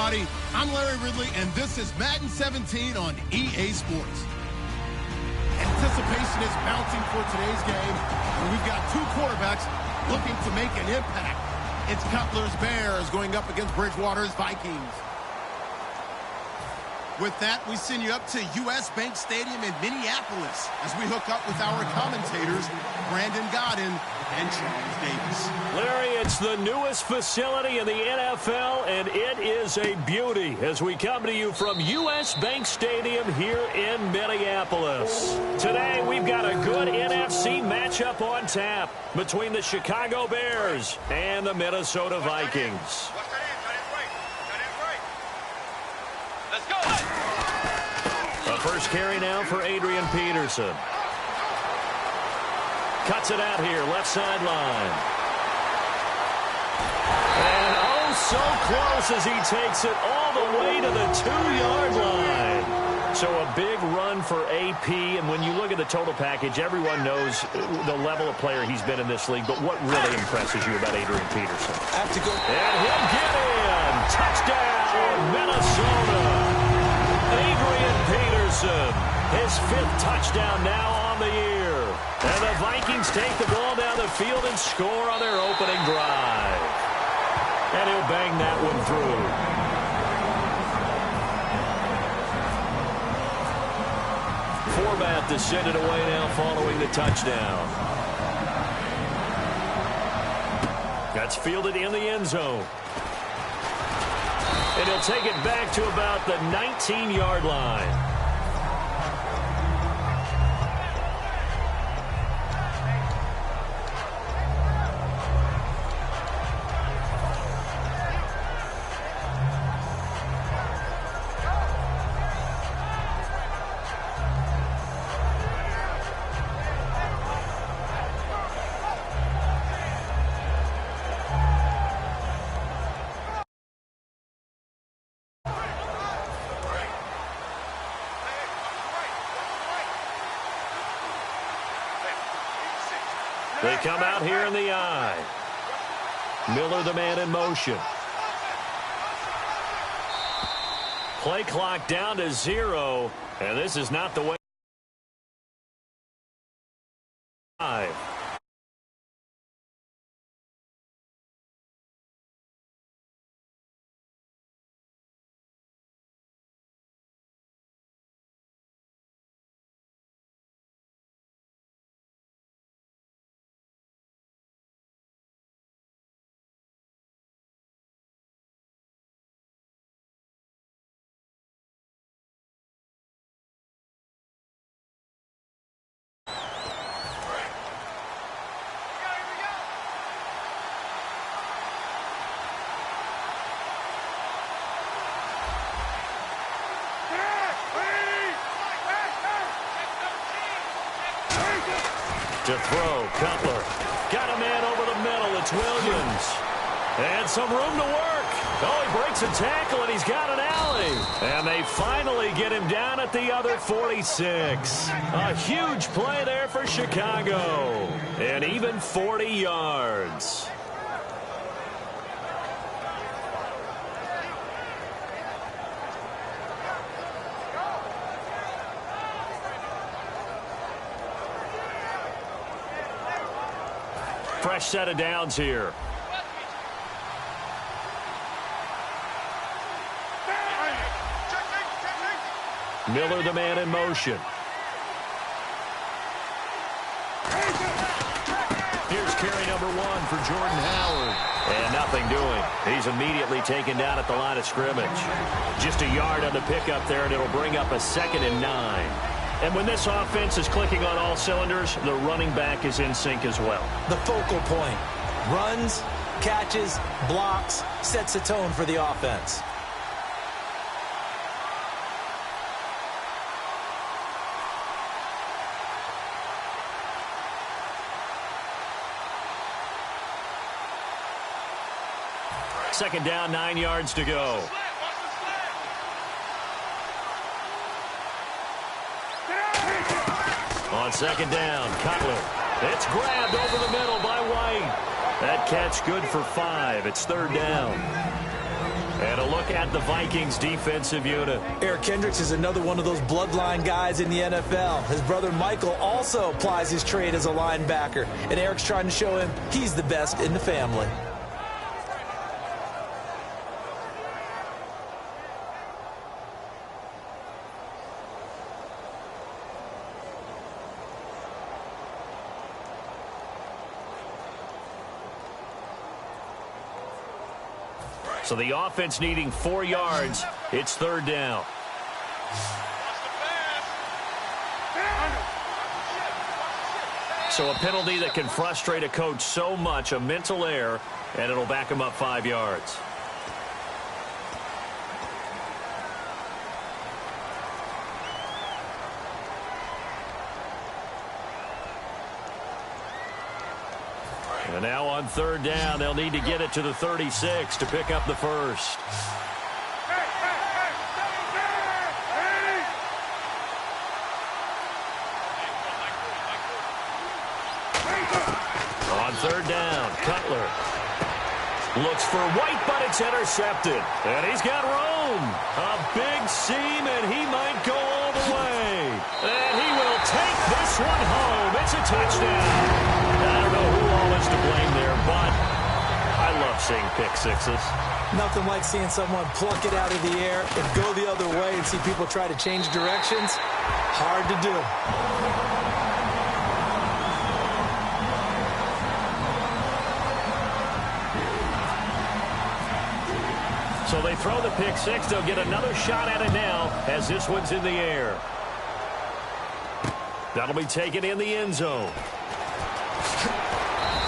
everybody. I'm Larry Ridley, and this is Madden 17 on EA Sports. Anticipation is mounting for today's game, and we've got two quarterbacks looking to make an impact. It's Cutler's Bears going up against Bridgewater's Vikings. With that, we send you up to U.S. Bank Stadium in Minneapolis as we hook up with our commentators, Brandon Godden and Charles Davis. Larry, it's the newest facility in the NFL, and it is a beauty as we come to you from U.S. Bank Stadium here in Minneapolis. Today, we've got a good NFC matchup on tap between the Chicago Bears and the Minnesota Vikings. A first carry now for Adrian Peterson. Cuts it out here, left sideline. And oh, so close as he takes it all the way to the 2-yard line. So a big run for AP, and when you look at the total package, everyone knows the level of player he's been in this league, but what really impresses you about Adrian Peterson? I have to go. And he'll get in. Touchdown, Minnesota. Adrian Peterson, his 5th touchdown now on the year. And the Vikings take the ball down the field and score on their opening drive. And he'll bang that one through. Format to send it away now following the touchdown. That's fielded in the end zone. And he'll take it back to about the 19-yard line. They come out here in the eye. Miller, the man in motion. Play clock down to 0, and this is not the way. To throw, Cutler. Got a man over the middle. It's Williams. And some room to work. Oh, he breaks a tackle, and he's got an alley. And they finally get him down at the other 46. A huge play there for Chicago. And even 40 yards. Fresh set of downs here. Miller, the man in motion. Here's carry number 1 for Jordan Howard. And nothing doing. He's immediately taken down at the line of scrimmage. Just a yard on the pickup there, and it'll bring up a 2nd and 9. And when this offense is clicking on all cylinders, the running back is in sync as well. The focal point. Runs, catches, blocks, sets the tone for the offense. Second down, 9 yards to go. On second down, Cutler. It's grabbed over the middle by White. That catch good for 5. It's 3rd down. And a look at the Vikings defensive unit. Eric Kendricks is another one of those bloodline guys in the NFL. His brother Michael also applies his trade as a linebacker. And Eric's trying to show him he's the best in the family. So the offense needing 4 yards. It's third down. So a penalty that can frustrate a coach so much, a mental error, and it'll back him up 5 yards. And now on third down, they'll need to get it to the 36 to pick up the first. On third down, Cutler looks for White, but it's intercepted. And he's got room. A big seam, and he might go all the way. And he will take this one home. It's a touchdown. I don't know who all is to blame there, but I love seeing pick sixes. Nothing like seeing someone pluck it out of the air and go the other way and see people try to change directions. Hard to do. So they throw the pick six. They'll get another shot at it now as this one's in the air. That'll be taken in the end zone.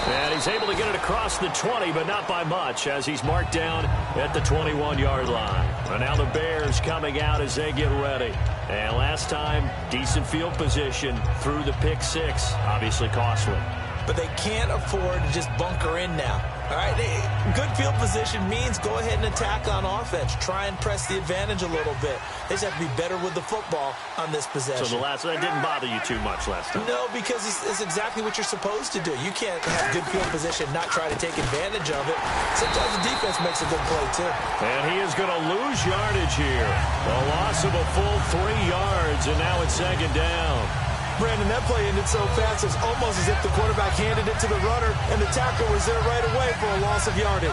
And he's able to get it across the 20, but not by much, as he's marked down at the 21-yard line. And now the Bears coming out as they get ready. And last time, decent field position through the pick six. Obviously costly. But they can't afford to just bunker in now. All right, good field position means go ahead and attack on offense. Try and press the advantage a little bit. They just have to be better with the football on this possession. So that didn't bother you too much last time? No, because it's exactly what you're supposed to do. You can't have good field position, not try to take advantage of it. Sometimes the defense makes a good play, too. And he is going to lose yardage here. A loss of a full 3 yards, and now it's second down. Brandon, that play ended so fast, it's almost as if the quarterback handed it to the runner, and the tackle was there right away for a loss of yardage.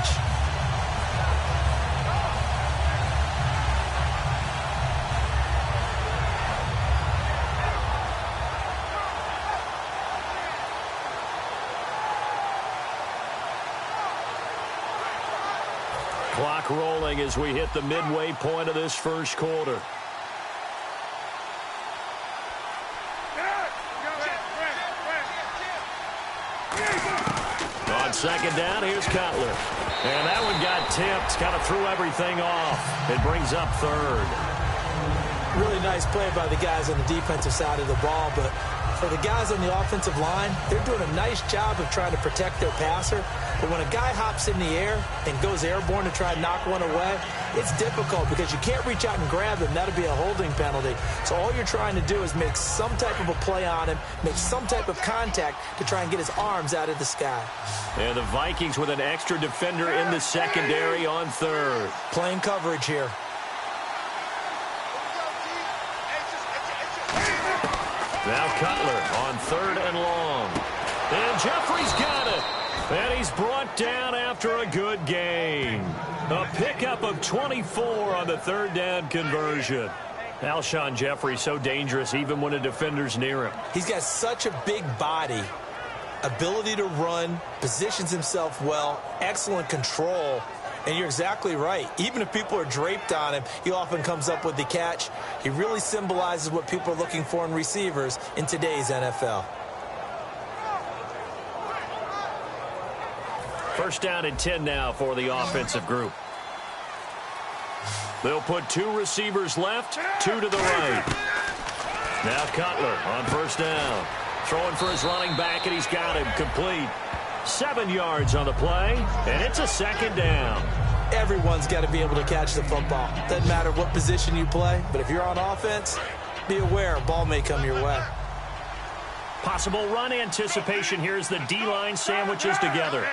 Clock rolling as we hit the midway point of this first quarter. On second down, here's Cutler. And that one got tipped, kind of threw everything off. It brings up third. Really nice play by the guys on the defensive side of the ball, but for the guys on the offensive line, they're doing a nice job of trying to protect their passer. But when a guy hops in the air and goes airborne to try and knock one away, it's difficult because you can't reach out and grab him. That'll be a holding penalty. So all you're trying to do is make some type of a play on him, make some type of contact to try and get his arms out of the sky. And the Vikings with an extra defender in the secondary on third. Playing coverage here. Now Cutler on third and long. And Jeffrey's got it. And he's brought down after a good game. A pickup of 24 on the third down conversion. Alshon Jeffrey so dangerous even when a defender's near him. He's got such a big body, ability to run, positions himself well, excellent control. And you're exactly right. Even if people are draped on him, he often comes up with the catch. He really symbolizes what people are looking for in receivers in today's NFL. First down and 10 now for the offensive group. They'll put 2 receivers left, 2 to the right. Now Cutler on first down. Throwing for his running back, and he's got him complete. 7 yards on the play, and it's a second down. Everyone's got to be able to catch the football. Doesn't matter what position you play, but if you're on offense, be aware a ball may come your way. Possible run anticipation here as the D-line sandwiches together.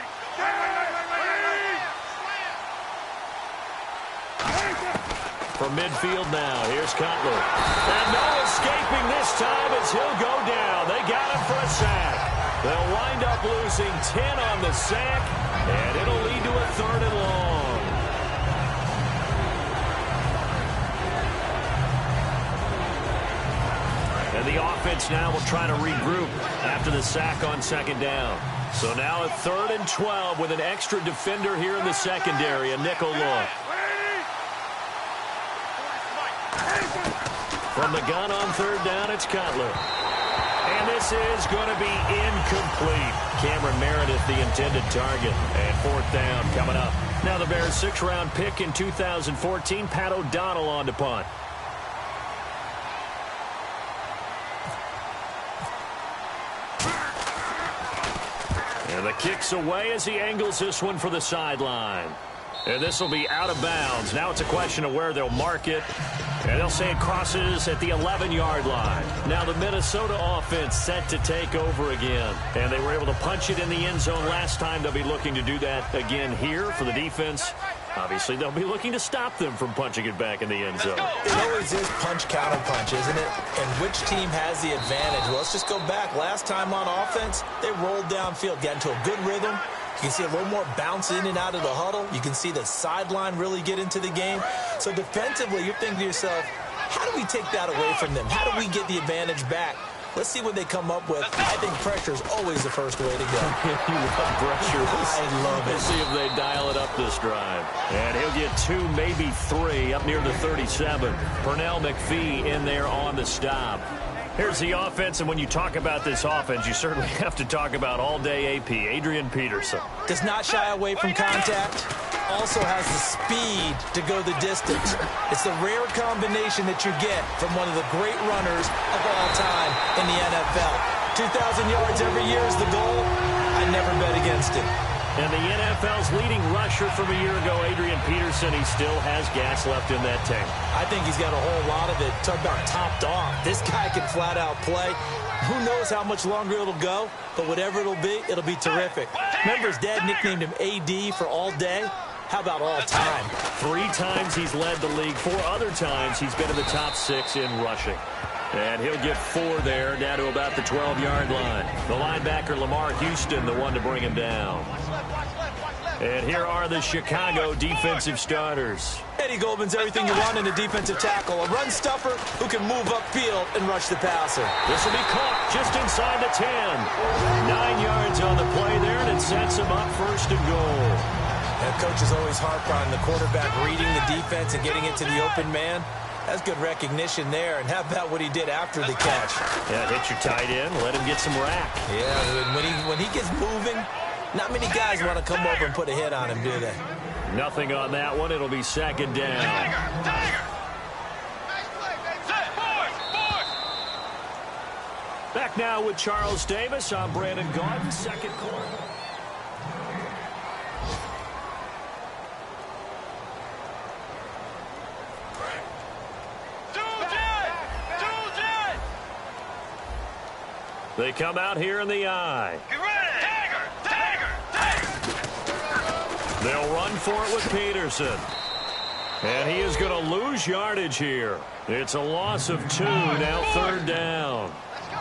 From midfield now, here's Cutler. And no escaping this time as he'll go down. They got him for a sack. They'll wind up losing 10 on the sack, and it'll lead to a 3rd and long. And the offense now will try to regroup after the sack on 2nd down. So now a 3rd and 12 with an extra defender here in the secondary, a nickel look. From the gun on 3rd down, it's Cutler. And this is going to be incomplete. Cameron Meredith, the intended target. And 4th down coming up. Now the Bears' 6th-round pick in 2014, Pat O'Donnell on to punt. And the kick's away as he angles this one for the sideline. And this will be out of bounds. Now it's a question of where they'll mark it. And they'll say it crosses at the 11-yard line. Now the Minnesota offense set to take over again. And they were able to punch it in the end zone last time. They'll be looking to do that again here for the defense. Obviously, they'll be looking to stop them from punching it back in the end zone. It always is punch-counter-punch, isn't it? And which team has the advantage? Well, let's just go back. Last time on offense, they rolled downfield, got into a good rhythm. You can see a little more bounce in and out of the huddle. You can see the sideline really get into the game. So defensively, you're thinking to yourself, how do we take that away from them? How do we get the advantage back? Let's see what they come up with. I think pressure is always the first way to go. You love pressure. I love it. Let's see if they dial it up this drive. And he'll get 2, maybe 3, up near the 37. Pernell McPhee in there on the stop. Here's the offense, and when you talk about this offense, you certainly have to talk about all-day AP, Adrian Peterson. Does not shy away from contact. Also has the speed to go the distance. It's the rare combination that you get from one of the great runners of all time in the NFL. 2,000 yards every year is the goal. I never bet against it. And the NFL's leading rusher from a year ago, Adrian Peterson, he still has gas left in that tank. I think he's got a whole lot of it. Talk about topped off. This guy can flat out play. Who knows how much longer it'll go, but whatever it'll be terrific. Remember his dad nicknamed him AD for all day? How about all time? 3 times he's led the league. 4 other times he's been in the top 6 in rushing. And he'll get 4 there, down to about the 12-yard line. The linebacker, Lamar Houston, the one to bring him down. And here are the Chicago defensive starters. Eddie Goldman's everything you want in a defensive tackle. A run stuffer who can move upfield and rush the passer. This will be caught just inside the 10. 9 yards on the play there, and it sets him up 1st and goal. And coaches always harp on the quarterback reading the defense and getting it to the open man. That's good recognition there. And how about what he did after the catch? Yeah, hit your tight end, let him get some rack. Yeah, when he gets moving, not many guys want to come over and put a hit on him, do they? Nothing on that one. It'll be 2nd down. Back now with Charles Davis. I'm Brandon Gaudin, 2nd quarter. They come out here in the eye. They'll run for it with Peterson. And he is going to lose yardage here. It's a loss of 2, now 3rd down.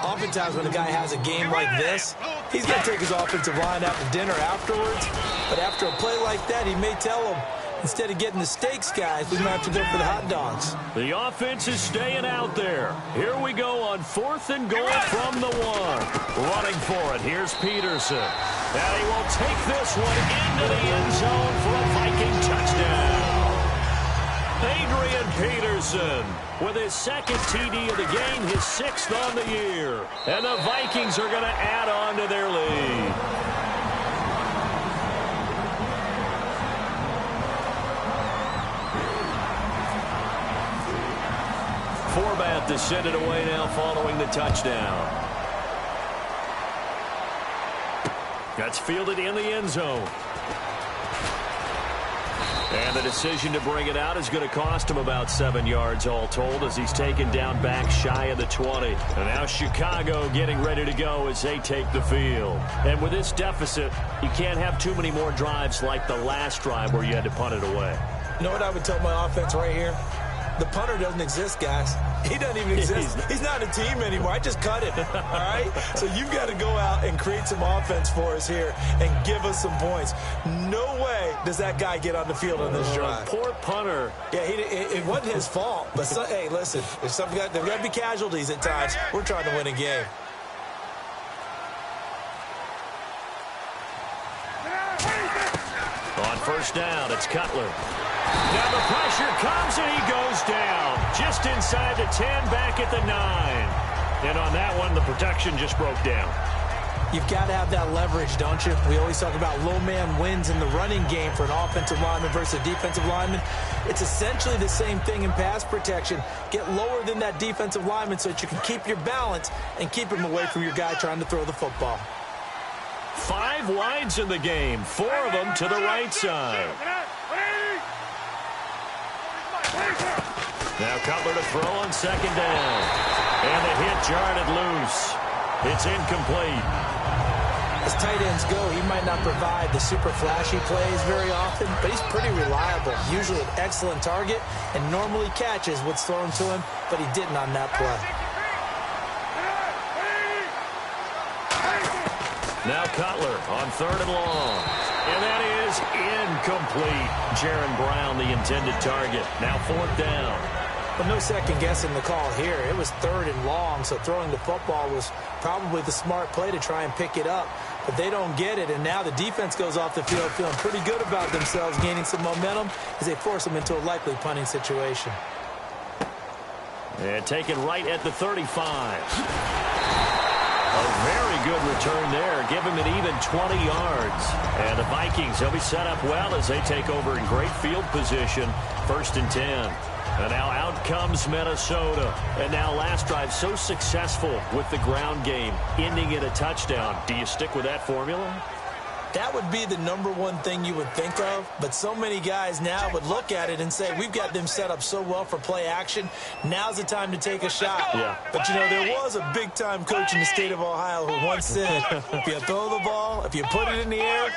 Oftentimes when a guy has a game like this, he's going to take his offensive line out to dinner afterwards. But after a play like that, he may tell him, instead of getting the steaks, guys, we might have to go for the hot dogs. The offense is staying out there. Here we go on 4th and goal from the 1. Running for it. Here's Peterson. And he will take this one into the end zone for a Viking touchdown. Adrian Peterson with his 2nd TD of the game, his 6th on the year. And the Vikings are going to add on to their lead. Forbat to send it away now following the touchdown. That's fielded in the end zone. And the decision to bring it out is going to cost him about 7 yards all told as he's taken down back shy of the 20. And now Chicago getting ready to go as they take the field. And with this deficit, you can't have too many more drives like the last drive where you had to punt it away. You know what I would tell my offense right here? the punter doesn't exist, guys. He doesn't even exist. He's not a team anymore. I just cut it, all right? So you've got to go out and create some offense for us here and give us some points. No way does that guy get on the field on this drive. Poor punter. Yeah, it wasn't his fault. But, hey, listen, there's got to be casualties at times. We're trying to win a game. On first down, it's Cutler. Now the pressure comes, and he goes down. Just inside the 10, back at the 9. And on that one, the protection just broke down. You've got to have that leverage, don't you? We always talk about low man wins in the running game for an offensive lineman versus a defensive lineman. It's essentially the same thing in pass protection. Get lower than that defensive lineman so that you can keep your balance and keep him away from your guy trying to throw the football. 5 wides in the game, 4 of them to the right side. Now Cutler to throw on second down. And the hit jarred it loose. It's incomplete. As tight ends go, he might not provide the super flashy plays very often, but he's pretty reliable. Usually an excellent target and normally catches what's thrown to him, but he didn't on that play. Now Cutler on third and long. And that is incomplete. Jaron Brown, the intended target. Now fourth down. But no second guessing the call here. It was third and long, so throwing the football was probably the smart play to try and pick it up. But they don't get it, and now the defense goes off the field feeling pretty good about themselves, gaining some momentum as they force them into a likely punting situation. And taken right at the 35. A very good return there. Give him an even 20 yards. And the Vikings, they'll be set up well as they take over in great field position. First and 10. And now out comes Minnesota. And now last drive so successful with the ground game, ending in a touchdown. Do you stick with that formula? That would be the #1 thing you would think of, but so many guys now would look at it and say, we've got them set up so well for play action. Now's the time to take a shot. Yeah. But, you know, there was a big-time coach in the state of Ohio who once said, if you throw the ball, if you put it in the air,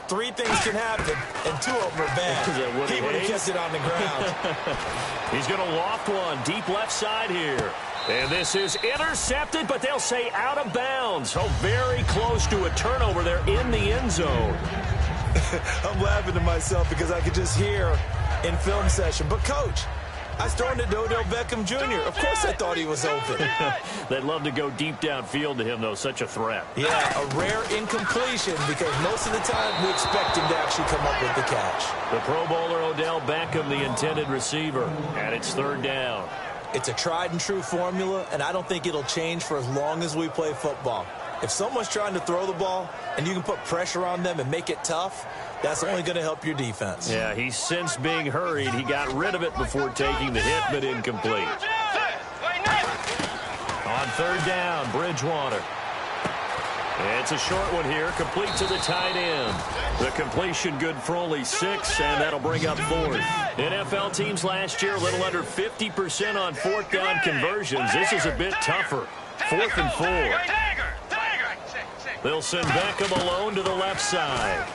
3 things can happen, and 2 of them are bad. He would have kept it on the ground. He's going to loft one deep left side here. And this is intercepted, but they'll say out of bounds. Oh, very close to a turnover there in the end zone. I'm laughing to myself because I could just hear in film session. But, Coach, I was throwing to Odell Beckham Jr. Of course I thought he was open. They'd love to go deep downfield to him, though. Such a threat. Yeah, a rare incompletion because most of the time we expect him to actually come up with the catch. The Pro Bowler Odell Beckham, the intended receiver. And it's third down. It's a tried-and-true formula, and I don't think it'll change for as long as we play football. If someone's trying to throw the ball and you can put pressure on them and make it tough, that's only going to help your defense. Yeah, he's since being hurried. He got rid of it before taking the hit, but incomplete. On third down, Bridgewater. It's a short one here, complete to the tight end. The completion good for only 6, and that'll bring up fourth. NFL teams last year a little under 50% on fourth down conversions. This is a bit tougher. 4th and 4. They'll send Beckham alone to the left side.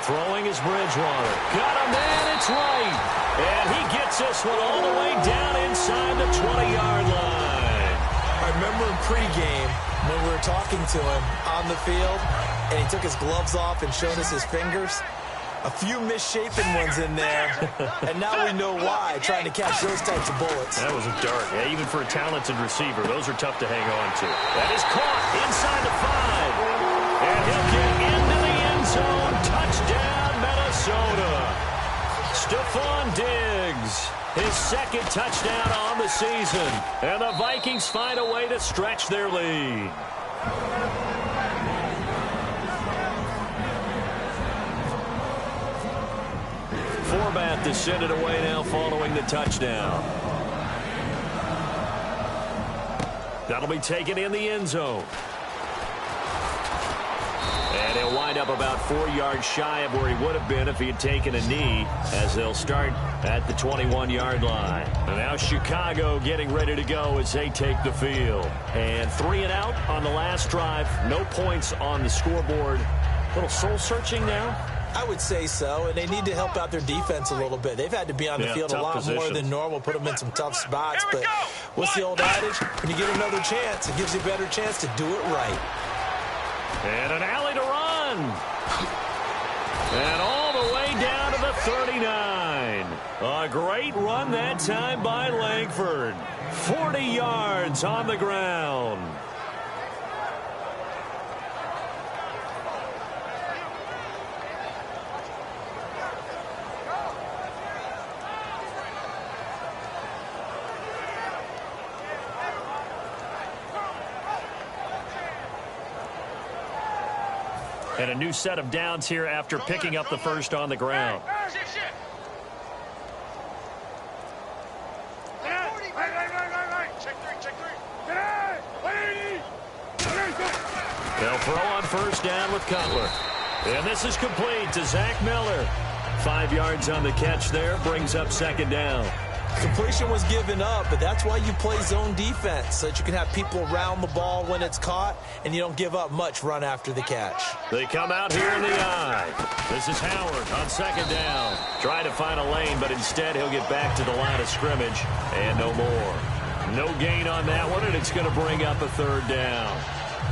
Throwing is Bridgewater. Got a man, it's right. And he gets this one all the way down inside the 20-yard line. I remember in pregame when we were talking to him on the field, and he took his gloves off and showed us his fingers. A few misshapen ones in there, and now we know why, trying to catch those types of bullets. That was a dart. Yeah, even for a talented receiver, those are tough to hang on to. That is caught inside the 5. And he'll get into the end zone. Touchdown, Minnesota. Stephon Diggs, his 2nd touchdown on the season. And the Vikings find a way to stretch their lead. Forbath to send it away now following the touchdown. That'll be taken in the end zone. And he'll wind up about 4 yards shy of where he would have been if he had taken a knee, as they'll start at the 21-yard line. And now Chicago getting ready to go as they take the field. And 3 and out on the last drive. No points on the scoreboard. A little soul-searching now. I would say so, and they need to help out their defense a little bit. They've had to be on the field a lot more than normal, put them in some tough spots. But what's the old adage? When you get another chance, it gives you a better chance to do it right. And an alley to run. And all the way down to the 39. A great run that time by Langford. 40 yards on the ground. And a new set of downs here after picking up the first on the ground. They'll throw on first down with Cutler. And this is complete to Zach Miller. 5 yards on the catch there, brings up second down. Completion was given up, but that's why you play zone defense, so that you can have people around the ball when it's caught, and you don't give up much run after the catch. They come out here in the eye. This is Howard on second down. Trying to find a lane, but instead he'll get back to the line of scrimmage, and no more. No gain on that one, and it's going to bring up a third down.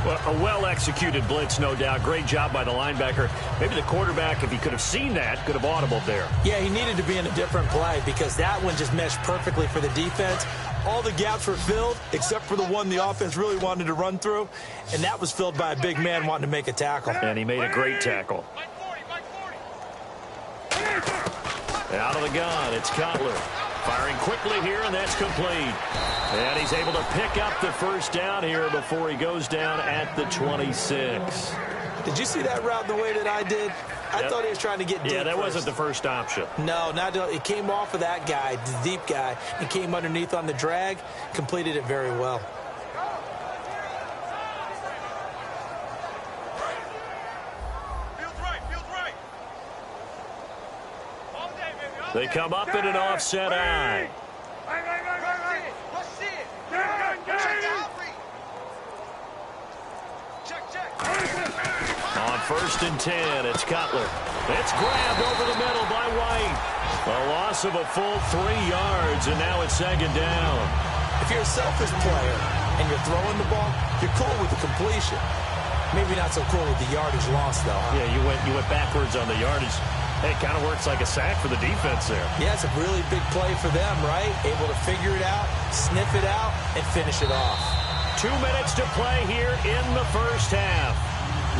Well, a well-executed blitz, no doubt. Great job by the linebacker. Maybe the quarterback, if he could have seen that, could have audibled there. Yeah, he needed to be in a different play because that one just meshed perfectly for the defense. All the gaps were filled except for the one the offense really wanted to run through, and that was filled by a big man wanting to make a tackle. And he made a great tackle. Out of the gun, it's Cutler. Firing quickly here, and that's complete. And he's able to pick up the first down here before he goes down at the 26. Did you see that route the way that I did? I thought he was trying to get deep. Yeah, that first. wasn't the first option. No, it came off of that guy, the deep guy, and came underneath on the drag, completed it very well. They come up in an offset eye. On first and 10, it's Cutler. It's grabbed over the middle by White. A loss of a full 3 yards, and now it's second down. If you're a selfish player and you're throwing the ball, you're cool with the completion. Maybe not so cool with the yardage loss, though. Huh? Yeah, you went backwards on the yardage. Hey, it kind of works like a sack for the defense there. Yeah, it's a really big play for them, right? Able to figure it out, sniff it out, and finish it off. 2 minutes to play here in the first half.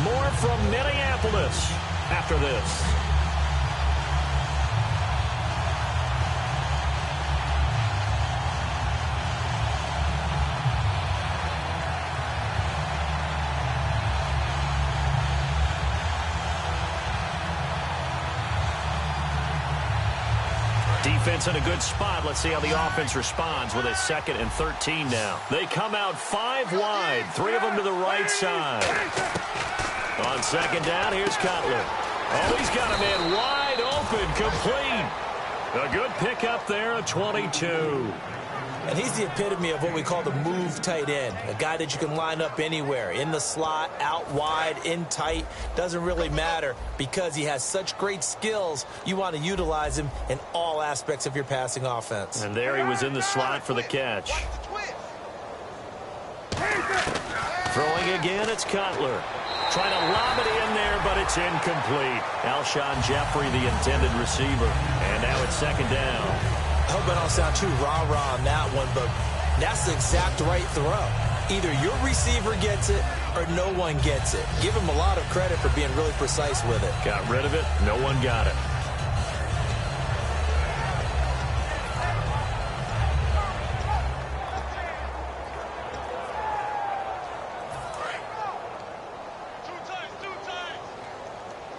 More from Minneapolis after this. Defense in a good spot. Let's see how the offense responds with a 2nd and 13 now. They come out 5 wide, 3 of them to the right side. On second down, here's Cutler. Oh, he's got a man wide open, complete. A good pickup there, a 22. And he's the epitome of what we call the move tight end, a guy that you can line up anywhere, in the slot, out wide, in tight, doesn't really matter because he has such great skills. You want to utilize him in all aspects of your passing offense. And there he was in the slot for the catch. Throwing again, it's Cutler. Trying to lob it in there, but it's incomplete. Alshon Jeffrey, the intended receiver. And now it's second down. I hope I don't sound too rah-rah on that one, but that's the exact right throw. Either your receiver gets it or no one gets it. Give him a lot of credit for being really precise with it. Got rid of it. No one got it.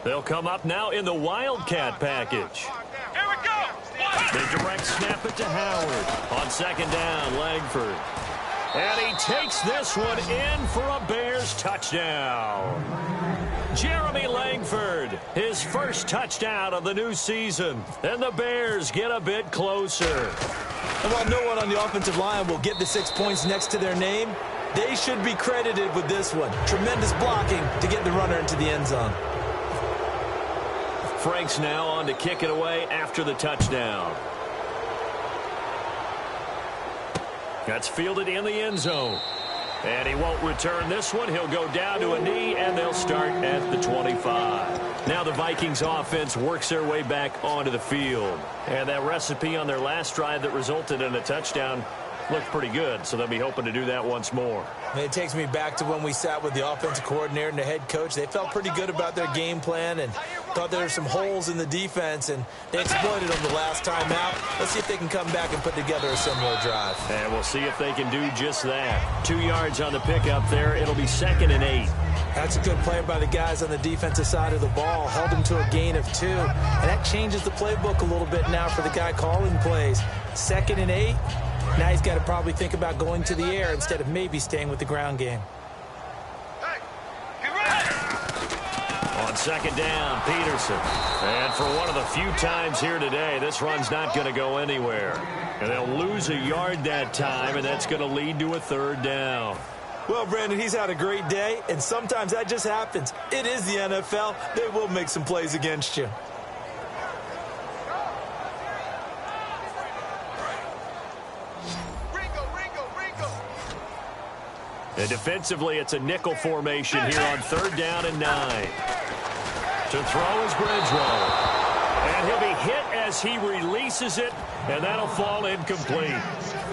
They'll come up now in the Wildcat package. Here we go. They direct snap it to Howard. On second down, Langford. And he takes this one in for a Bears touchdown. Jeremy Langford, his first touchdown of the new season. And the Bears get a bit closer. And while no one on the offensive line will get the 6 points next to their name, they should be credited with this one. Tremendous blocking to get the runner into the end zone. Franks now on to kick it away after the touchdown. That's fielded in the end zone. And he won't return this one. He'll go down to a knee, and they'll start at the 25. Now the Vikings offense works their way back onto the field. And that recipe on their last drive that resulted in a touchdown looked pretty good, so they'll be hoping to do that once more. It takes me back to when we sat with the offensive coordinator and the head coach. They felt pretty good about their game plan and thought there were some holes in the defense, and they exploited them the last time out. Let's see if they can come back and put together a similar drive. And we'll see if they can do just that. 2 yards on the pickup there. It'll be 2nd and 8. That's a good play by the guys on the defensive side of the ball. Held them to a gain of 2, and that changes the playbook a little bit now for the guy calling plays. 2nd and 8. Now he's got to probably think about going to the air instead of maybe staying with the ground game. On 2nd down, Peterson. And for one of the few times here today, this run's not going to go anywhere. And they'll lose a yard that time, and that's going to lead to a 3rd down. Well, Brandon, he's had a great day, and sometimes that just happens. It is the NFL. They will make some plays against you. And defensively, it's a nickel formation here on 3rd down and 9. To throw is Bridgewater. And he'll be hit as he releases it, and that'll fall incomplete.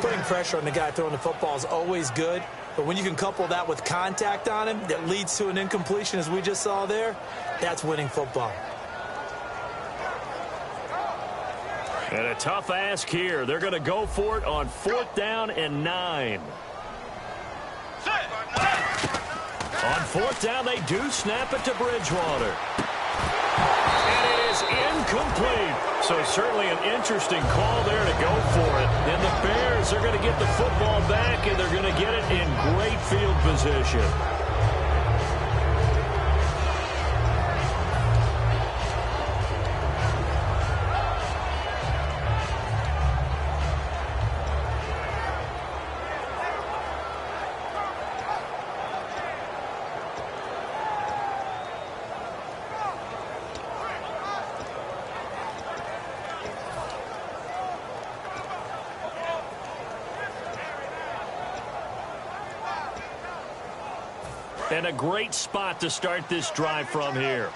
Putting pressure on the guy throwing the football is always good, but when you can couple that with contact on him that leads to an incompletion, as we just saw there, that's winning football. And a tough ask here. They're going to go for it on 4th down and 9. On 4th down, they do snap it to Bridgewater. And it is incomplete. So certainly an interesting call there to go for it. And the Bears are going to get the football back, and they're going to get it in great field position. And a great spot to start this drive from here.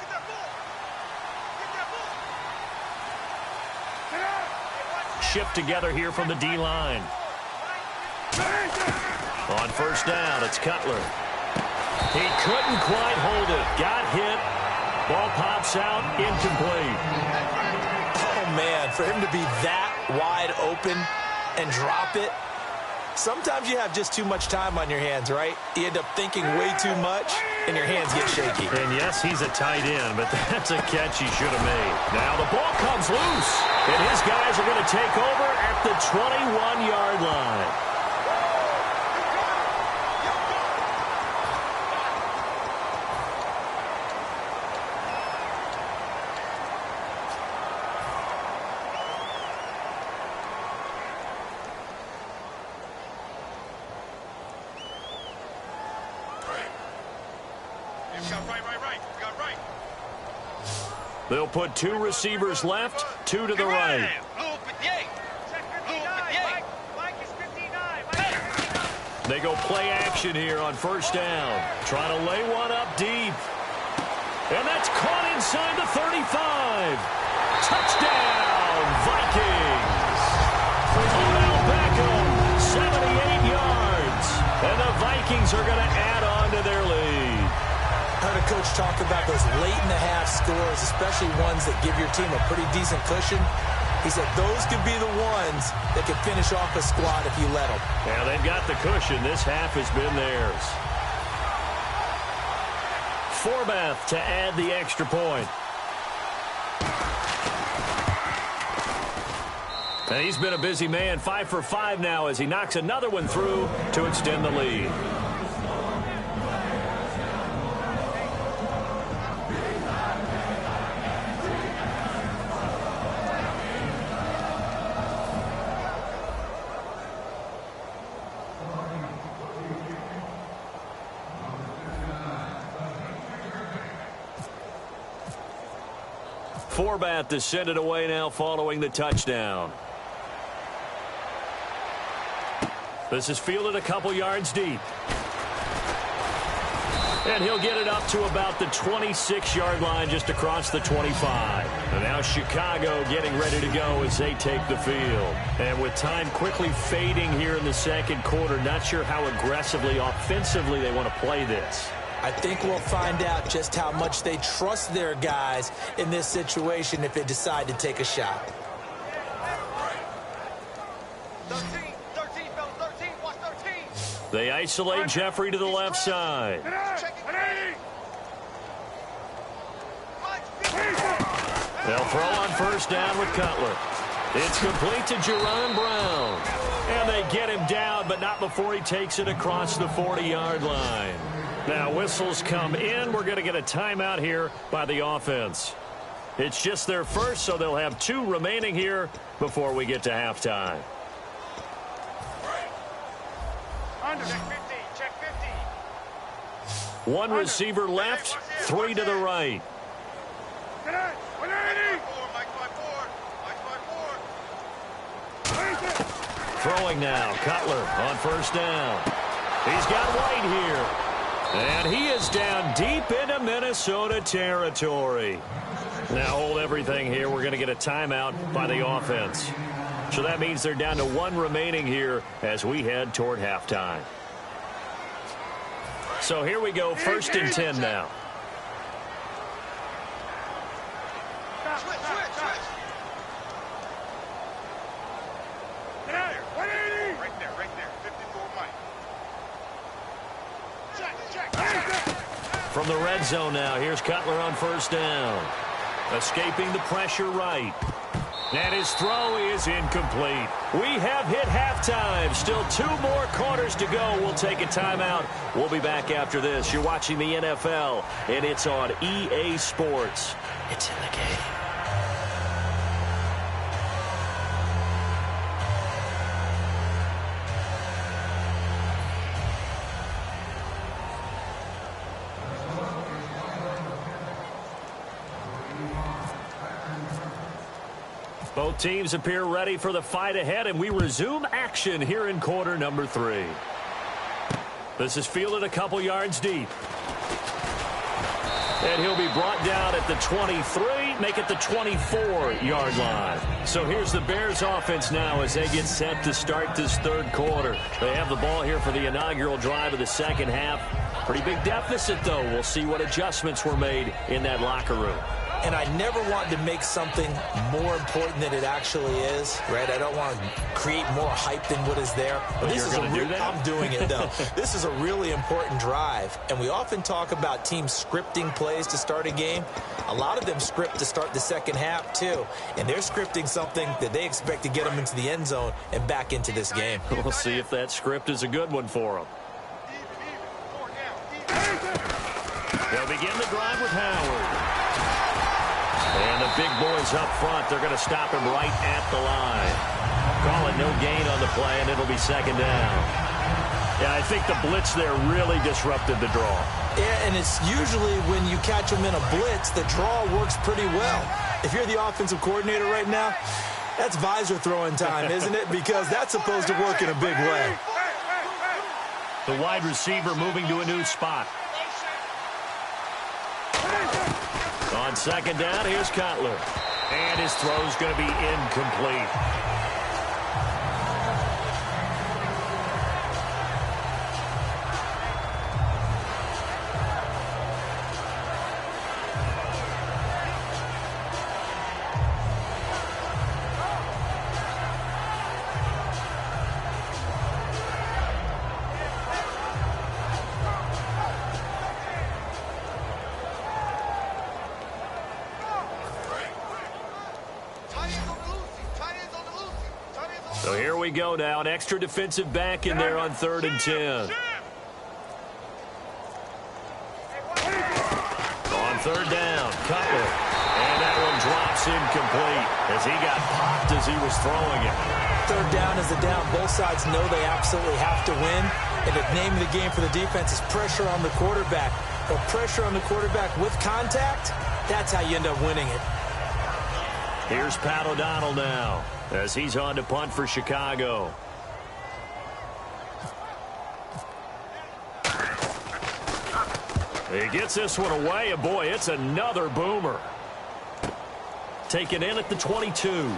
Shift together here from the D-line. On 1st down, it's Cutler. He couldn't quite hold it. Got hit. Ball pops out, incomplete. Oh, man, for him to be that wide open and drop it. Sometimes you have just too much time on your hands, right? You end up thinking way too much, and your hands get shaky. And yes, he's a tight end, but that's a catch he should have made. Now the ball comes loose, and his guys are going to take over at the 21-yard line. They'll put 2 receivers left, 2 to the right. They go play action here on 1st down. Trying to lay one up deep. And that's caught inside the 35. Touchdown, Vikings. Odell Beckham, 78 yards. And the Vikings are going to add on to their lead. I heard a coach talk about those late-in-the-half scores, especially ones that give your team a pretty decent cushion. He said those could be the ones that could finish off a squad if you let them. Yeah, they've got the cushion. This half has been theirs. Forbath to add the extra point. And he's been a busy man, 5 for 5 now as he knocks another one through to extend the lead. Forbat to send it away now following the touchdown. This is fielded a couple yards deep. And he'll get it up to about the 26-yard line just across the 25. And now Chicago getting ready to go as they take the field. And with time quickly fading here in the second quarter, not sure how aggressively, offensively they want to play this. I think we'll find out just how much they trust their guys in this situation if they decide to take a shot. 13, fellas, 13, watch 13. They isolate Jeffrey to the left side. They'll throw on first down with Cutler. It's complete to Jerron Brown. And they get him down, but not before he takes it across the 40-yard line. Now whistles come in. We're going to get a timeout here by the offense. It's just their first, so they'll have 2 remaining here before we get to halftime. Check 50. 1 receiver left, 3 to the right. Throwing now, Cutler on first down. He's got White here. And he is down deep into Minnesota territory. Now hold everything here. We're going to get a timeout by the offense. So that means they're down to 1 remaining here as we head toward halftime. So here we go, 1st and 10 now. Switch. Right there. 54 Mike. Check. From the red zone now, here's Cutler on first down. Escaping the pressure right. And his throw is incomplete. We have hit halftime. Still 2 more quarters to go. We'll take a timeout. We'll be back after this. You're watching the NFL, and it's on EA Sports. It's in the game. Both teams appear ready for the fight ahead, and we resume action here in quarter number 3. This is fielded a couple yards deep. And he'll be brought down at the 23, make it the 24-yard line. So here's the Bears offense now as they get set to start this 3rd quarter. They have the ball here for the inaugural drive of the second half. Pretty big deficit, though. We'll see what adjustments were made in that locker room. And I never want to make something more important than it actually is, right? I don't want to create more hype than what is there. But this is I'm doing it, though. This is a really important drive. And we often talk about teams scripting plays to start a game. A lot of them script to start the second half, too. And they're scripting something that they expect to get them into the end zone and back into this game. We'll see if that script is a good one for them. They'll begin the drive with Howard. And the big boys up front, they're going to stop him right at the line. Call it no gain on the play, and it'll be second down. Yeah, I think the blitz there really disrupted the draw. Yeah, and it's usually when you catch them in a blitz, the draw works pretty well. If you're the offensive coordinator right now, that's visor throwing time, isn't it? Because that's supposed to work in a big way. The wide receiver moving to a new spot. On second down, here's Cutler. And his throw's going to be incomplete. So here we go now. An extra defensive back in there on 3rd and 10. On 3rd down, Cutler. And that one drops incomplete as he got popped as he was throwing it. 3rd down is the down. Both sides know they absolutely have to win. And the name of the game for the defense is pressure on the quarterback. But pressure on the quarterback with contact, that's how you end up winning it. Here's Pat O'Donnell now as he's on to punt for Chicago. He gets this one away, and boy, it's another boomer. Taken in at the 22.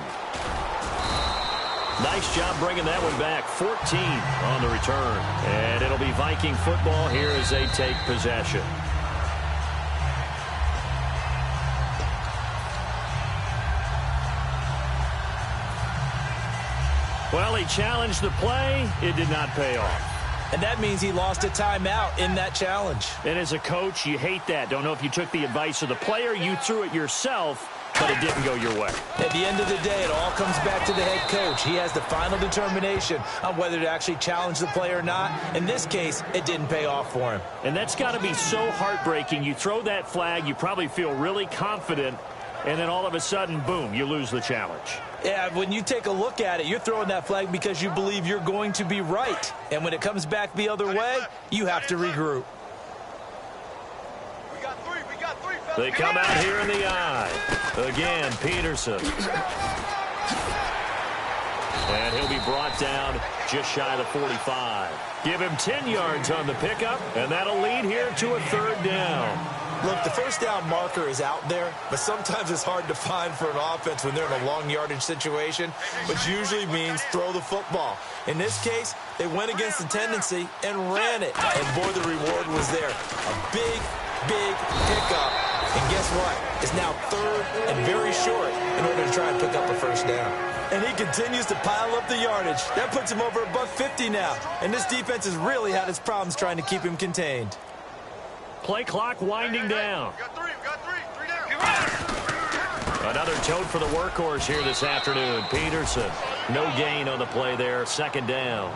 Nice job bringing that one back. 14 on the return. And it'll be Viking football here as they take possession. Well, he challenged the play. It did not pay off. And that means he lost a timeout in that challenge. And as a coach, you hate that. Don't know if you took the advice of the player, you threw it yourself, but it didn't go your way. At the end of the day, it all comes back to the head coach. He has the final determination on whether to actually challenge the play or not. In this case, it didn't pay off for him. And that's got to be so heartbreaking. You throw that flag, you probably feel really confident, and then all of a sudden, boom, you lose the challenge. Yeah, when you take a look at it, you're throwing that flag because you believe you're going to be right. And when it comes back the other way, you have to regroup. We got three, fellas. They come out here in the eye. Again, Peterson. And he'll be brought down just shy of the 45. Give him 10 yards on the pickup, and that'll lead here to a third down. Look, the first down marker is out there, but sometimes it's hard to find for an offense when they're in a long yardage situation, which usually means throw the football. In this case, they went against the tendency and ran it. And boy, the reward was there. A big, big pickup. And guess what? It's now third and very short in order to try and pick up a first down. And he continues to pile up the yardage. That puts him over $150 now. And this defense has really had its problems trying to keep him contained. Play clock winding down. We got three down. Another tote for the workhorse here this afternoon. Peterson, no gain on the play there, second down.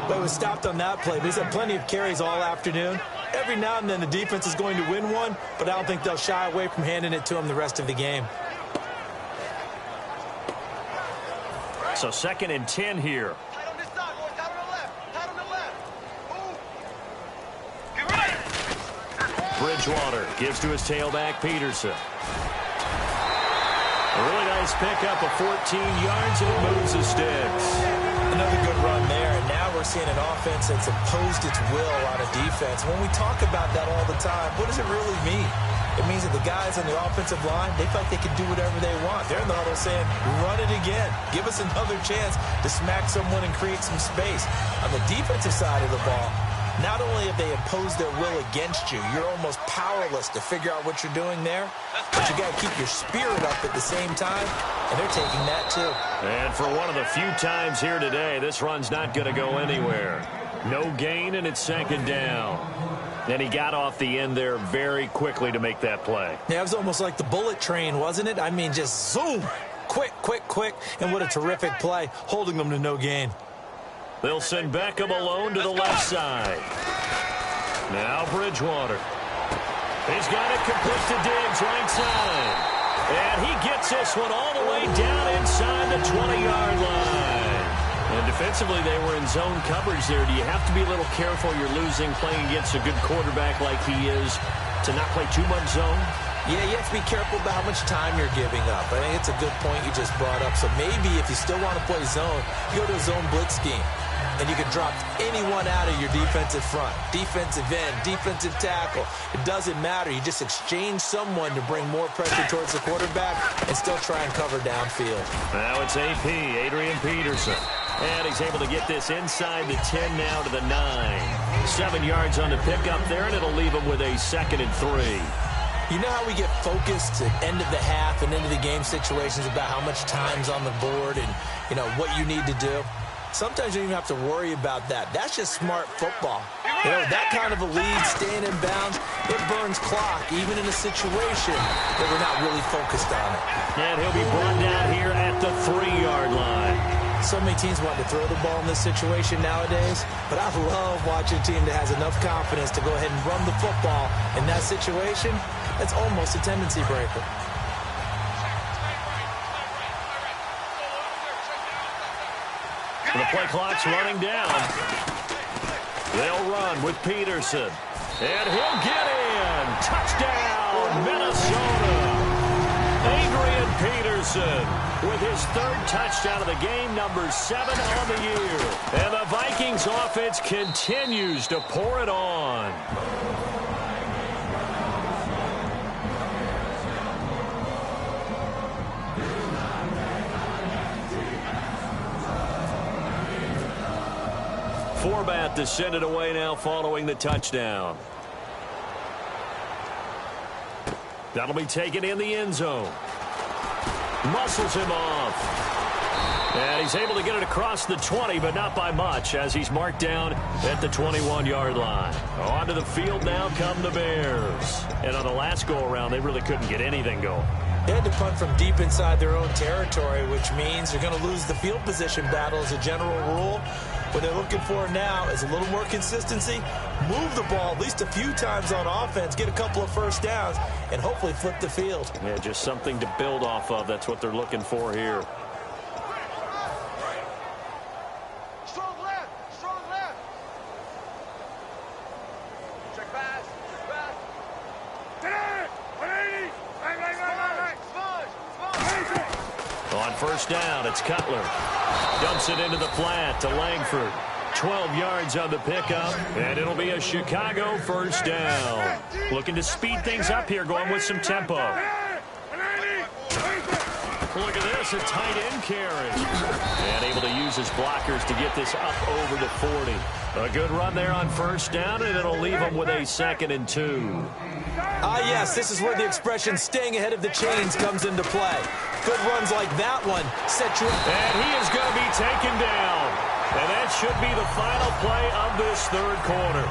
Well, he was stopped on that play, but he's had plenty of carries all afternoon. Every now and then the defense is going to win one, but I don't think they'll shy away from handing it to him the rest of the game. So 2nd and 10 here. Tight on this side, boys. Tight on the left. Tight on the left. Move. Get right. Bridgewater gives to his tailback, Peterson. A really nice pickup of 14 yards, and it moves the sticks. Another good run there, and now we're seeing an offense that's imposed its will on a defense. When we talk about that all the time, what does it really mean? It means that the guys on the offensive line, they feel like they can do whatever they want. They're in the huddle saying, run it again. Give us another chance to smack someone and create some space. On the defensive side of the ball, not only have they imposed their will against you, you're almost powerless to figure out what you're doing there, but you got to keep your spirit up at the same time, and they're taking that too. And for one of the few times here today, this run's not going to go anywhere. No gain, and it's second down. And he got off the end there very quickly to make that play. Yeah, it was almost like the bullet train, wasn't it? I mean, just zoom, quick, and what a terrific play, holding them to no gain. They'll send Beckham alone to the left side. Now Bridgewater. He's got it complete to Diggs, right side. And he gets this one all the way down inside the 20-yard line. And defensively, they were in zone coverage there. Do you have to be a little careful? You're losing playing against a good quarterback like he is to not play too much zone? Yeah, you have to be careful about how much time you're giving up. I think it's a good point you just brought up. So maybe if you still want to play zone, you go to a zone blitz scheme. And you can drop anyone out of your defensive front, defensive end, defensive tackle. It doesn't matter. You just exchange someone to bring more pressure towards the quarterback and still try and cover downfield. Now it's AP, Adrian Peterson. And he's able to get this inside the 10 now to the 9. 7 yards on the pickup there, and it'll leave him with a 2nd and 3. You know how we get focused at end of the half and end of the game situations about how much time's on the board and, you know, what you need to do? Sometimes you don't even have to worry about that. That's just smart football. You know, that kind of a lead, staying in bounds, it burns clock, even in a situation that we're not really focused on it. And he'll be brought down here at the 3-yard line. So many teams want to throw the ball in this situation nowadays, but I love watching a team that has enough confidence to go ahead and run the football in that situation. That's almost a tendency breaker. The play clock's running down. They'll run with Peterson. And he'll get in. Touchdown, Minnesota. Adrian Peterson with his third touchdown of the game, number 7 on the year. And the Vikings offense continues to pour it on. Forbat to send it away now following the touchdown. That'll be taken in the end zone. Muscles him off. And he's able to get it across the 20, but not by much, as he's marked down at the 21-yard line. Onto the field now come the Bears. And on the last go-around, they really couldn't get anything going. They had to punt from deep inside their own territory, which means they're going to lose the field position battle as a general rule. What they're looking for now is a little more consistency, move the ball at least a few times on offense, get a couple of first downs, and hopefully flip the field. Yeah, just something to build off of. That's what they're looking for here. Strong left, strong left. Check pass, pass. Get it! 180! Right. Sponge. On first down, it's Cutler. Dumps it into the flat to Langford. 12 yards on the pickup, and it'll be a Chicago first down. Looking to speed things up here, going with some tempo. Look at this, a tight end carry. And able to use his blockers to get this up over the 40. A good run there on first down, and it'll leave him with a 2nd and 2. Yes, this is where the expression staying ahead of the chains comes into play. Good runs like that one set you up. And he is going to be taken down. And that should be the final play of this third quarter.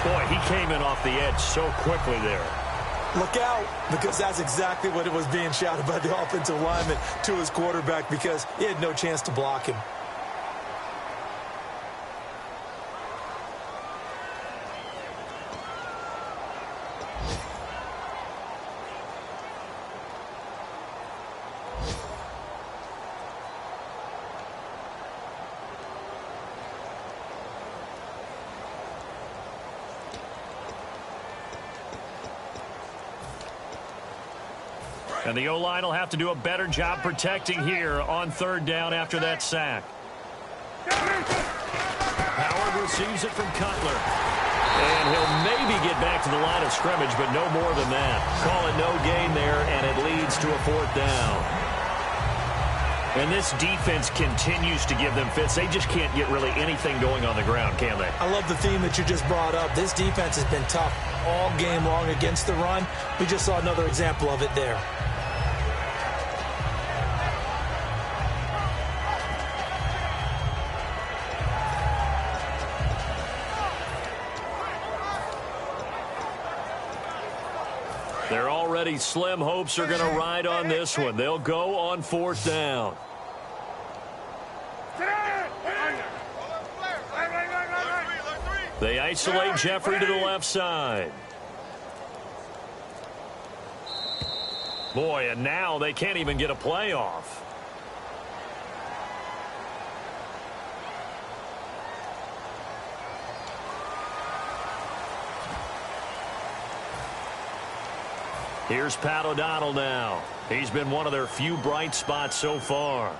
Boy, he came in off the edge so quickly there. Look out, because that's exactly what it was being shouted by the offensive lineman to his quarterback, because he had no chance to block him. And the O-line will have to do a better job protecting here on third down after that sack. Howard receives it from Cutler. And he'll maybe get back to the line of scrimmage, but no more than that. Call it no gain there, and it leads to a 4th down. And this defense continues to give them fits. They just can't get really anything going on the ground, can they? I love the theme that you just brought up. This defense has been tough all game long against the run. We just saw another example of it there. Their already slim hopes are going to ride on this one. They'll go on 4th down. They isolate Jeffrey to the left side. Boy, and now they can't even get a play off. Here's Pat O'Donnell now. He's been one of their few bright spots so far.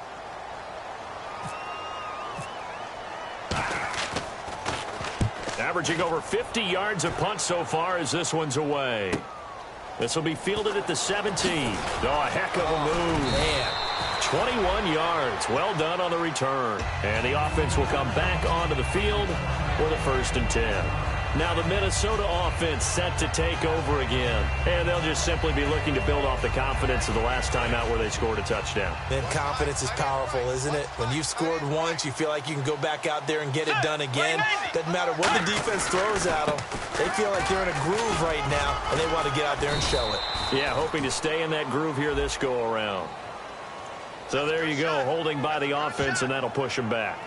Averaging over 50 yards a punt so far as this one's away. This will be fielded at the 17. Oh, a heck of a move. Man. 21 yards. Well done on the return. And the offense will come back onto the field for the 1st and 10. Now the Minnesota offense set to take over again. And they'll just simply be looking to build off the confidence of the last time out where they scored a touchdown. Then confidence is powerful, isn't it? When you've scored once, you feel like you can go back out there and get it done again. Doesn't matter what the defense throws at them. They feel like they're in a groove right now, and they want to get out there and show it. Yeah, hoping to stay in that groove here this go-around. So there you go, holding by the offense, and that'll push them back.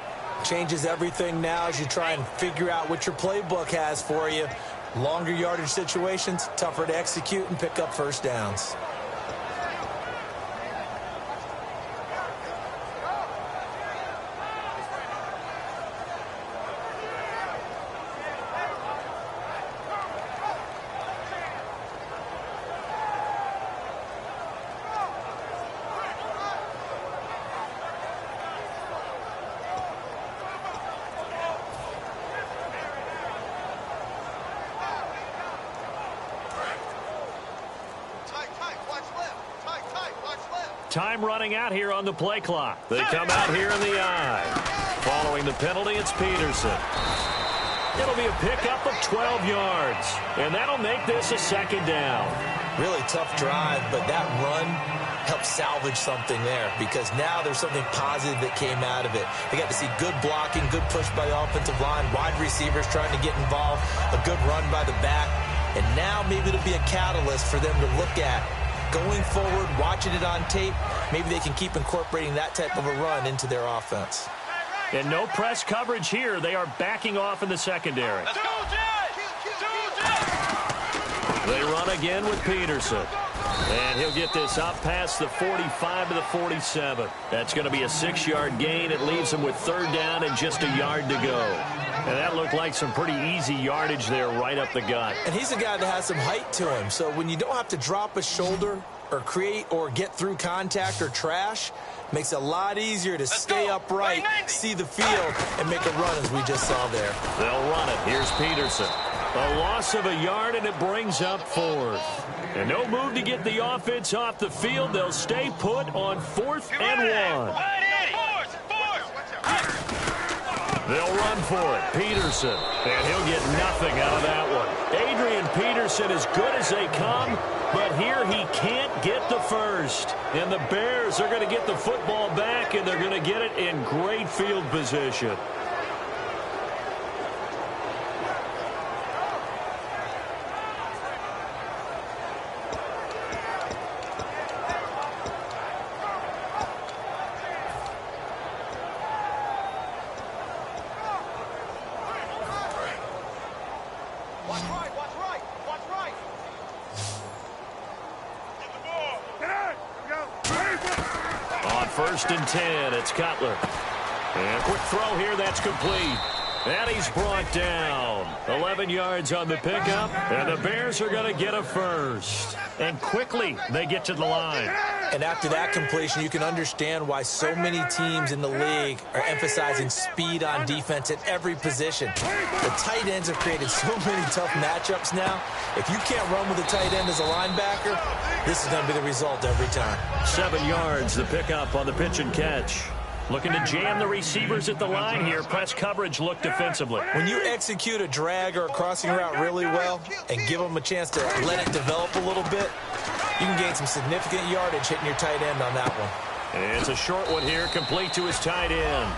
Changes everything now as you try and figure out what your playbook has for you. Longer yardage situations, tougher to execute and pick up first downs. Time running out here on the play clock. They come out here in the I. Following the penalty, it's Peterson. It'll be a pickup of 12 yards, and that'll make this a second down. Really tough drive, but that run helped salvage something there because now there's something positive that came out of it. They got to see good blocking, good push by the offensive line, wide receivers trying to get involved, a good run by the back, and now maybe it'll be a catalyst for them to look at going forward, watching it on tape. Maybe they can keep incorporating that type of a run into their offense. And no press coverage here. They are backing off in the secondary. Let's go, They run again with Peterson. And he'll get this up past the 45 to the 47. That's going to be a 6-yard gain. It leaves him with third down and just a yard to go. And that looked like some pretty easy yardage there right up the gut. And he's a guy that has some height to him. So when you don't have to drop a shoulder or create or get through contact or trash, makes it a lot easier to stay upright, see the field, and make a run as we just saw there. They'll run it. Here's Peterson. A loss of a yard, and it brings up fourth. And no move to get the offense off the field. They'll stay put on 4th and 1. They'll run for it. Peterson. And he'll get nothing out of that one. Adrian Peterson as good as they come, but here he can't get the first. And the Bears are going to get the football back, and they're going to get it in great field position. First and 10, it's Cutler. And a quick throw here, that's complete. And he's brought down. 11 yards on the pickup, and the Bears are going to get a first. And quickly, they get to the line. And after that completion, you can understand why so many teams in the league are emphasizing speed on defense at every position. The tight ends have created so many tough matchups now. If you can't run with a tight end as a linebacker, this is going to be the result every time. 7 yards, the pickup on the pitch and catch. Looking to jam the receivers at the line here. Press coverage look defensively. When you execute a drag or a crossing route really well and give them a chance to let it develop a little bit, you can gain some significant yardage hitting your tight end on that one. And it's a short one here, complete to his tight end.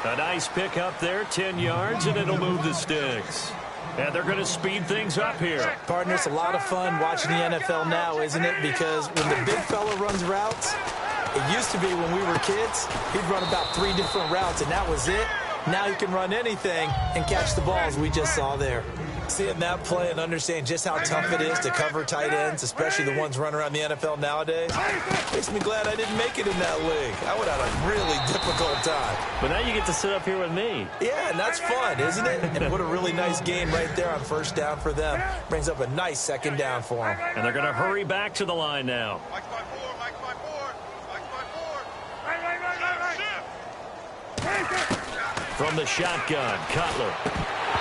A nice pickup there, 10 yards, and it'll move the sticks. And they're going to speed things up here. Partner, it's a lot of fun watching the NFL now, isn't it? Because when the big fella runs routes, it used to be when we were kids, he'd run about 3 different routes, and that was it. Now he can run anything and catch the balls we just saw there. Seeing that play and understanding just how tough it is to cover tight ends, especially the ones running around the NFL nowadays, makes me glad I didn't make it in that league. I would have had a really difficult time. But now you get to sit up here with me. Yeah, and that's fun, isn't it? And what a really nice game right there on first down for them. Brings up a nice second down for them. And they're going to hurry back to the line now. From the shotgun, Cutler.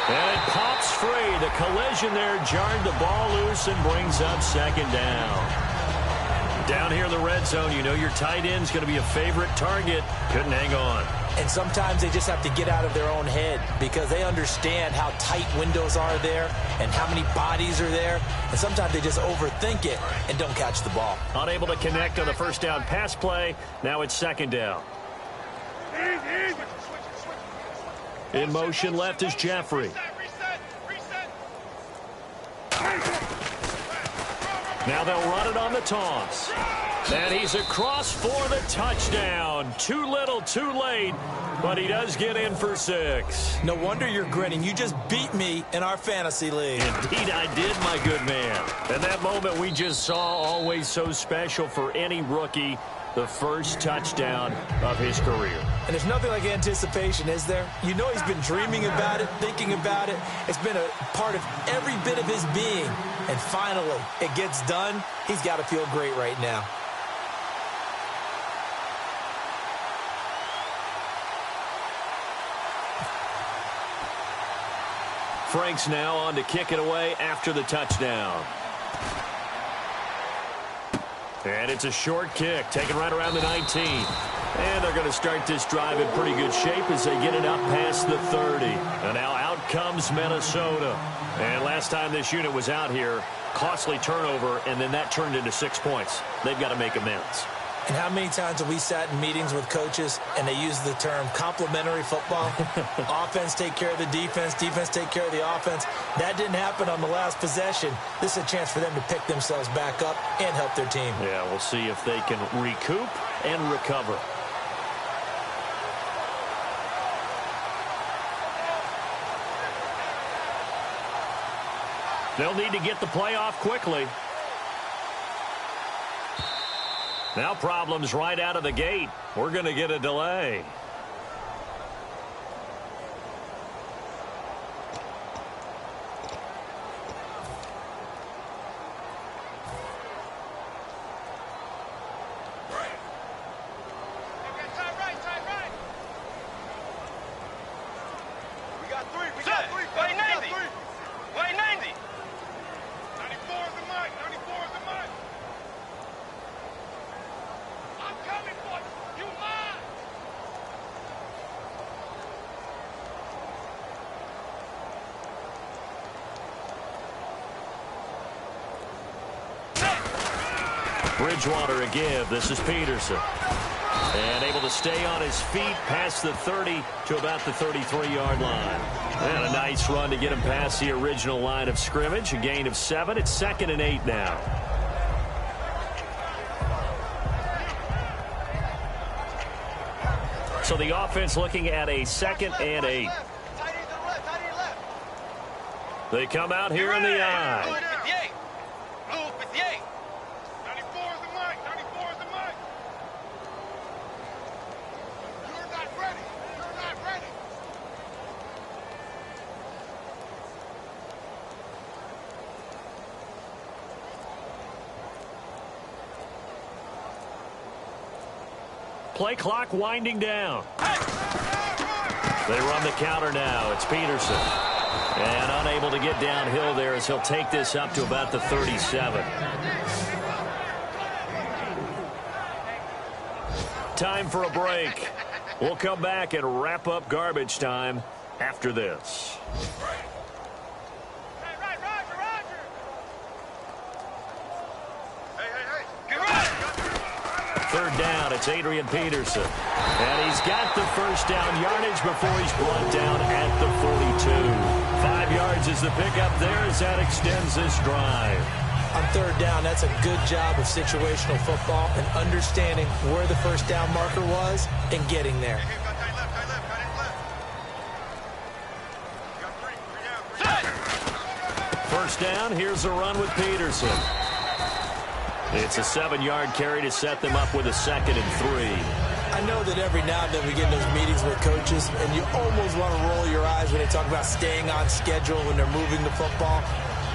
And it pops free. The collision there jarred the ball loose and brings up second down. Down here in the red zone, you know your tight end's going to be a favorite target. Couldn't hang on. And sometimes they just have to get out of their own head because they understand how tight windows are there and how many bodies are there. And sometimes they just overthink it and don't catch the ball. Unable to connect on the first down pass play. Now it's second down. In motion left is Jeffrey. Now they'll run it on the toss. And he's across for the touchdown. Too little, too late, but he does get in for 6. No wonder you're grinning. You just beat me in our fantasy league. Indeed I did, my good man. And that moment we just saw, always so special for any rookie. The first touchdown of his career. And there's nothing like anticipation, is there? You know he's been dreaming about it, thinking about it. It's been a part of every bit of his being. And finally, it gets done. He's got to feel great right now. Franks now on to kick it away after the touchdown. And it's a short kick, taken right around the 19. And they're going to start this drive in pretty good shape as they get it up past the 30. And now out comes Minnesota. And last time this unit was out here, costly turnover, and then that turned into 6 points. They've got to make amends. And how many times have we sat in meetings with coaches and they use the term complementary football? Offense take care of the defense, defense take care of the offense. That didn't happen on the last possession. This is a chance for them to pick themselves back up and help their team. Yeah, we'll see if they can recoup and recover. They'll need to get the play off quickly. Now problems right out of the gate. We're going to get a delay. We got three. We got three. Wait, 90. Wait, 90. 94 is the mic. 94 is the mic. I'm coming for you. You mine. Bridgewater a give. This is Peterson. And able to stay on his feet past the 30 to about the 33-yard line. And a nice run to get him past the original line of scrimmage. A gain of 7. It's 2nd and 8 now. So the offense looking at a 2nd and 8. They come out here in the eye. Blue 58. Blue 58. 94 is the mic. 94 is the mic. You're not ready. You're not ready. Play clock winding down. They run the counter now. It's Peterson. And unable to get downhill there as he'll take this up to about the 37. Time for a break. We'll come back and wrap up garbage time after this. Right, Roger, Roger. Hey. Get right. 3rd down, it's Adrian Peterson. And he's got the first down yardage before he's brought down at the 42. 5 yards is the pickup there as that extends this drive. On 3rd down, that's a good job of situational football and understanding where the first down marker was and getting there. Hey, got tight left, tight left, tight left. You got 3 down. First down, here's a run with Peterson. It's a 7-yard carry to set them up with a 2nd and 3. I know that every now and then we get in those meetings with coaches, and you almost want to roll your eyes when they talk about staying on schedule when they're moving the football.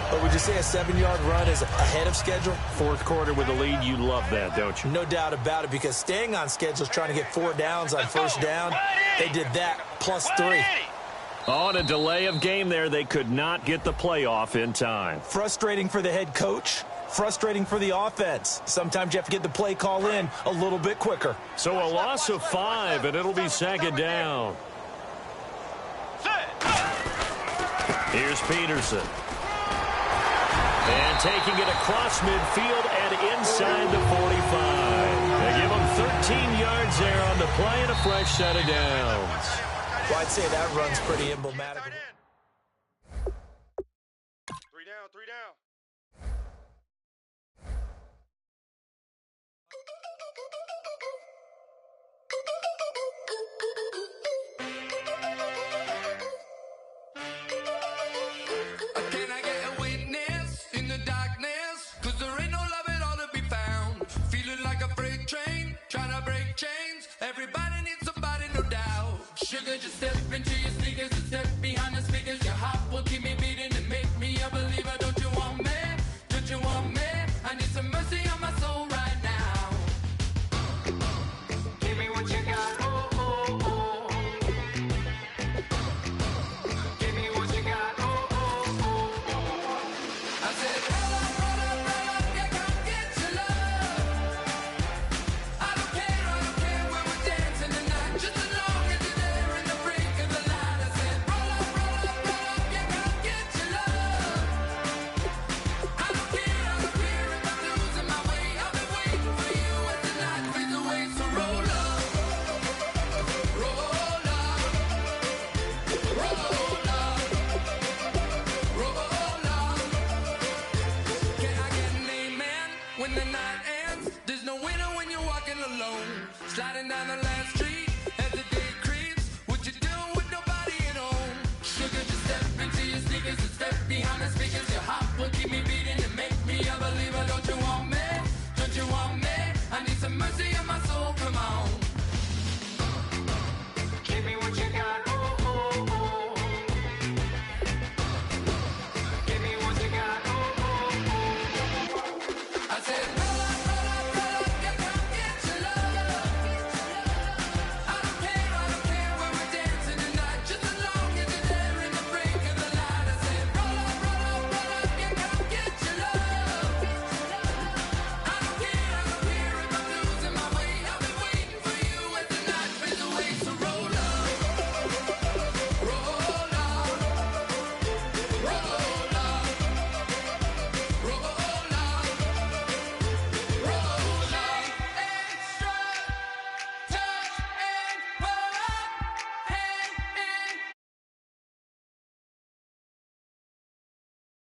But would you say a 7-yard run is ahead of schedule? 4th quarter with a lead, you love that, don't you? No doubt about it, because staying on schedule is trying to get 4 downs on first down. They did that, plus 3. On a delay of game there, they could not get the playoff in time. Frustrating for the head coach. Frustrating for the offense. Sometimes you have to get the play call in a little bit quicker. So a loss of 5, and it'll be 2nd down. Here's Peterson. And taking it across midfield and inside the 45. They give him 13 yards there on the play and a fresh set of downs. Well, I'd say that run's pretty emblematic. 3 down, 3 down. Can I get a witness in the darkness? 'Cause there ain't no love at all to be found. Feeling like a freight train, trying to break chains. Everybody needs somebody, no doubt. Sugar, just step into your sneakers and step behind the speakers. Your heart will keep me beating and make me a believer. Don't you want me? behind the speakers.